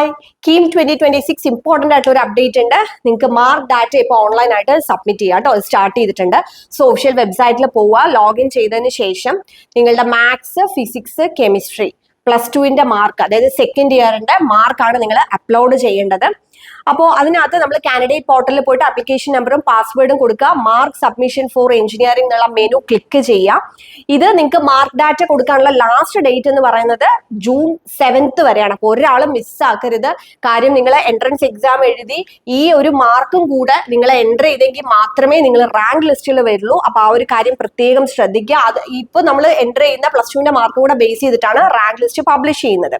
Hi KEAM 2026 important ആയിട്ടുള്ള ഒരു update ഉണ്ട്. നിങ്ങൾക്ക് മാർക്ക് ഡാറ്റ ഇപ്പോൾ ഓൺലൈനായിട്ട് സബ്മിറ്റ് ചെയ്യാം കേട്ടോ. സ്റ്റാർട്ട് ചെയ്തിട്ടുണ്ട്. സോ ഒഫീഷ്യൽ വെബ്സൈറ്റിൽ പോവുക. ലോഗിൻ ചെയ്തതിന് ശേഷം നിങ്ങളുടെ മാത്സ്, ഫിസിക്സ്, കെമിസ്ട്രി +2ന്റെ മാർക്ക്, അതായത് സെക്കൻഡ് ഇയറിന്റെ മാർക്കാണ് നിങ്ങൾ അപ്ലോഡ് ചെയ്യേണ്ടത്. അപ്പോൾ അതിനകത്ത് നമ്മൾ കാൻഡിഡേറ്റ് പോർട്ടലിൽ പോയിട്ട് ആപ്ലിക്കേഷൻ നമ്പറും പാസ്വേഡും കൊടുക്കുക. മാർക്ക് സബ്മിഷൻ ഫോർ എഞ്ചിനീയറിംഗ് എന്നുള്ള മെനു ക്ലിക്ക് ചെയ്യുക. ഇത് നിങ്ങൾക്ക് മാർക്ക് ഡാറ്റ കൊടുക്കാനുള്ള ലാസ്റ്റ് ഡേറ്റ് എന്ന് പറയുന്നത് ജൂൺ 7th വരെയാണ്. അപ്പോൾ ഒരാളും മിസ്സാക്കരുത്. കാര്യം നിങ്ങൾ എൻട്രൻസ് എക്സാം എഴുതി ഈ ഒരു മാർക്കും കൂടെ നിങ്ങൾ എൻ്റർ ചെയ്തെങ്കിൽ മാത്രമേ നിങ്ങൾ റാങ്ക് ലിസ്റ്റിൽ വരുള്ളൂ. അപ്പോൾ ആ ഒരു കാര്യം പ്രത്യേകം ശ്രദ്ധിക്കുക. അത് ഇപ്പോൾ നമ്മൾ എൻ്റർ ചെയ്യുന്ന +2ന്റെ മാർക്കും കൂടെ ബേസ് ചെയ്തിട്ടാണ് റാങ്ക് ലിസ്റ്റ് പബ്ലിഷ് ചെയ്യുന്നത്.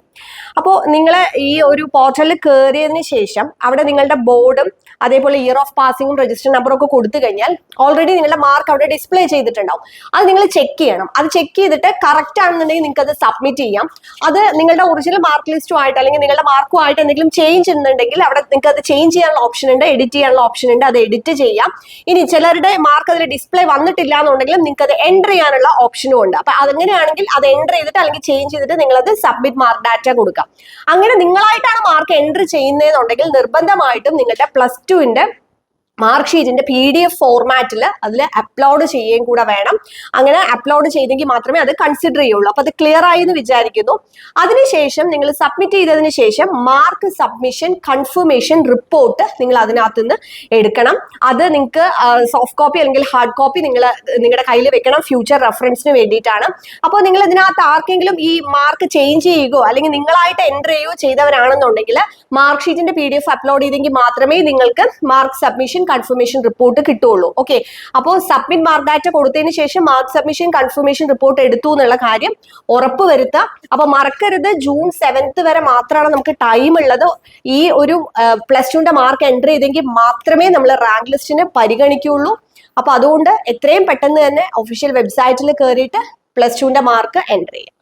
അപ്പോൾ നിങ്ങൾ ഈ ഒരു പോർട്ടലിൽ കയറിയതിന് ശേഷം അവിടെ നിങ്ങളുടെ ബോർഡും അതേപോലെ ഇയർ ഓഫ് പാസിംഗും രജിസ്റ്റർ നമ്പറും ഒക്കെ കൊടുത്തു കഴിഞ്ഞാൽ ഓൾറെഡി നിങ്ങളുടെ മാർക്ക് അവിടെ ഡിസ്പ്ലേ ചെയ്തിട്ടുണ്ടാവും. അത് നിങ്ങൾ ചെക്ക് ചെയ്യണം. അത് ചെക്ക് ചെയ്തിട്ട് കറക്റ്റ് ആണെന്നുണ്ടെങ്കിൽ നിങ്ങൾക്ക് അത് സബ്മിറ്റ് ചെയ്യാം. അത് നിങ്ങളുടെ ഒറിജിനൽ മാർക്ക് ലിസ്റ്റുമായിട്ട് അല്ലെങ്കിൽ നിങ്ങളുടെ മാർക്കുമായിട്ട് എന്തെങ്കിലും ചേഞ്ച് ഉണ്ടെങ്കിൽ അവിടെ നിങ്ങൾക്ക് അത് ചേഞ്ച് ചെയ്യാനുള്ള ഓപ്ഷൻ ഉണ്ട്, എഡിറ്റ് ചെയ്യാനുള്ള ഓപ്ഷൻ ഉണ്ട്. അത് എഡിറ്റ് ചെയ്യാം. ഇനി ചിലരുടെ മാർക്ക് അതിൽ ഡിസ്പ്ലേ വന്നിട്ടില്ല എന്നുണ്ടെങ്കിൽ നിങ്ങൾക്ക് അത് എൻ്റർ ചെയ്യാനുള്ള ഓപ്ഷനും ഉണ്ട്. അപ്പൊ അതെങ്ങനെയാണെങ്കിൽ അത് എൻ്റർ ചെയ്തിട്ട് അല്ലെങ്കിൽ ചേഞ്ച് ചെയ്തിട്ട് നിങ്ങളത് സബ്മിറ്റ് മാർക്ക് ഡാറ്റ കൊടുക്കാം. അങ്ങനെ നിങ്ങളായിട്ടാണ് മാർക്ക് എൻ്റർ ചെയ്യുന്നതെന്നുണ്ടെങ്കിൽ നിർബന്ധമായിട്ടും നിങ്ങളുടെ +2ന്റെ മാർക്ക് ഷീറ്റിന്റെ PDF ഫോർമാറ്റിൽ അതിൽ അപ്ലോഡ് ചെയ്യുകയും കൂടെ വേണം. അങ്ങനെ അപ്ലോഡ് ചെയ്തെങ്കിൽ മാത്രമേ അത് കൺസിഡർ ചെയ്യുള്ളൂ. അപ്പൊ അത് ക്ലിയർ ആയി എന്ന് വിചാരിക്കുന്നു. അതിനുശേഷം നിങ്ങൾ സബ്മിറ്റ് ചെയ്തതിന് ശേഷം മാർക്ക് സബ്മിഷൻ കൺഫർമേഷൻ റിപ്പോർട്ട് നിങ്ങൾ അതിനകത്ത് നിന്ന് എടുക്കണം. അത് നിങ്ങൾക്ക് സോഫ്റ്റ് കോപ്പി അല്ലെങ്കിൽ ഹാർഡ് കോപ്പി നിങ്ങളുടെ കയ്യിൽ വെക്കണം, ഫ്യൂച്ചർ റെഫറൻസിന് വേണ്ടിയിട്ടാണ്. അപ്പോൾ നിങ്ങൾ ഇതിനകത്ത് ആർക്കെങ്കിലും ഈ മാർക്ക് ചേഞ്ച് ചെയ്യുകയോ അല്ലെങ്കിൽ നിങ്ങളായിട്ട് എൻ്റർ ചെയ്യുകയോ ചെയ്തവരാണെന്നുണ്ടെങ്കിൽ മാർക്ക് ഷീറ്റിന്റെ PDF അപ്ലോഡ് ചെയ്തെങ്കിൽ മാത്രമേ നിങ്ങൾക്ക് മാർക്ക് സബ്മിഷൻ കൺഫർമേഷൻ റിപ്പോർട്ട് കിട്ടുള്ളൂ. ഓക്കെ, അപ്പോൾ സബ്മിറ്റ് മാർക്ക് ഡാറ്റ കൊടുത്തതിന് ശേഷം മാർക്ക് സബ്മിഷൻ കൺഫർമേഷൻ റിപ്പോർട്ട് എടുത്തു എന്നുള്ള കാര്യം ഉറപ്പ് വരുത്തുക. അപ്പൊ മറക്കരുത്, ജൂൺ 7th വരെ മാത്രമാണ് നമുക്ക് ടൈം ഉള്ളത്. ഈ ഒരു +2ന്റെ മാർക്ക് എൻ്റർ ചെയ്തെങ്കിൽ മാത്രമേ നമ്മൾ റാങ്ക് ലിസ്റ്റിന് പരിഗണിക്കുകയുള്ളൂ. അപ്പൊ അതുകൊണ്ട് എത്രയും പെട്ടെന്ന് തന്നെ ഒഫീഷ്യൽ വെബ്സൈറ്റിൽ കയറിയിട്ട് +2ന്റെ മാർക്ക് എൻ്റർ ചെയ്യാം.